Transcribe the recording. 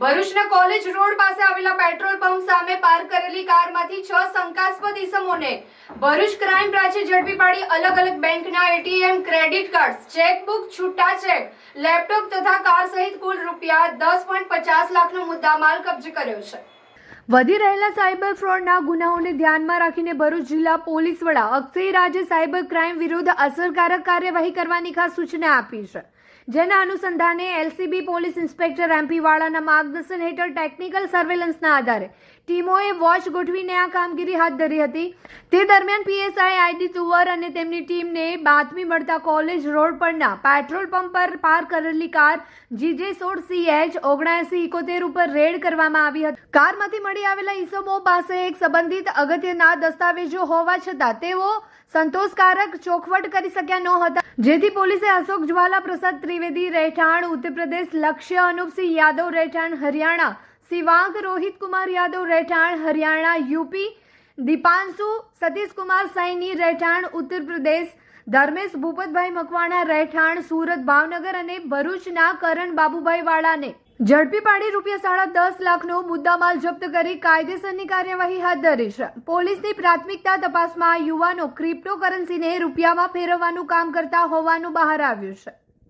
ભરૂચના college road પાસે આવેલા પેટ્રોલ પંપ સામે પાર્ક કરેલી કારમાંથી 6 શંકાસ્પદ ઇસમોને ભરૂચ ક્રાઇમ બ્રાન્ચે ઝડપી પાડી અલગ-અલગ બેંકના એટીએમ, ક્રેડિટ કાર્ડ, ચેકબુક, છૂટા ચેક, લેપટોપ તથા કાર સહિત કુલ રૂપિયા 10.50 લાખનો મુદ્દામાલ કબજે કર્યો છે। વધી રહેલા સાયબર ફ્રોડના ગુનાઓને ધ્યાનમાં રાખીને ભરૂચ જિલ્લા પોલીસ વડા અક્ષય રાજે સાયબર ક્રાઇમ વિરુદ્ધ અસરકારક કાર્યવાહી કરવાની ખાસ સૂચના આપી છે, જેના અનુસંધાને એલસીબી પોલીસ ઇન્સ્પેક્ટર એમપી વાળાના માર્ગદર્શન હેઠળ ટેકનિકલ સર્વેલન્સના આધારે ટીમોએ વોચ ગોઠવીને આ કામગીરી હાથ ધરી હતી। તે દરમિયાન પીએસઆઈ આઈડી તુવર અને તેમની ટીમને બાતમી મળતા કોલેજ રોડ પરના પેટ્રોલ પંપ પર પાર્ક કરેલી કાર GJ16CH 7971 ઉપર રેડ કરવામાં આવી હતી। કારમાંથી મળી આવેલા ઈસમો પાસે એક સંબંધિત અગત્યના દસ્તાવેજો હોવા છતાં તેઓ સંતોષકારક ચોખવટ કરી શક્યા ન હતા, જેથી પોલીસે અશોક જ્વાલા પ્રસાદ ત્રિવેદી રહેઠાણ ઉત્તર પ્રદેશ, લક્ષ્ય અનુપસિંહ યાદવ રહેઠાણ હરિયાણા, શિવાંગ રોહિત કુમાર યાદવ રહેઠાણ હરિયાણા યુપી, દીપાંશુ સતીશ કુમાર સૈની રહેઠાણ ઉત્તર પ્રદેશ, ધર્મેશ ભૂપતભાઈ મકવાણા રહેઠાણ સુરત ભાવનગર અને ભરૂચના કરણ બાબુભાઈ વાળાને ઝડપી પાડી રૂપિયા 10.5 લાખનો મુદ્દામાલ જપ્ત કરી કાયદેસરની કાર્યવાહી હાથ ધરી છે। પોલીસની પ્રાથમિકતા તપાસમાં યુવાનો ક્રિપ્ટોકરન્સીને રૂપિયામાં ફેરવવાનું કામ કરતા હોવાનું બહાર આવ્યું છે।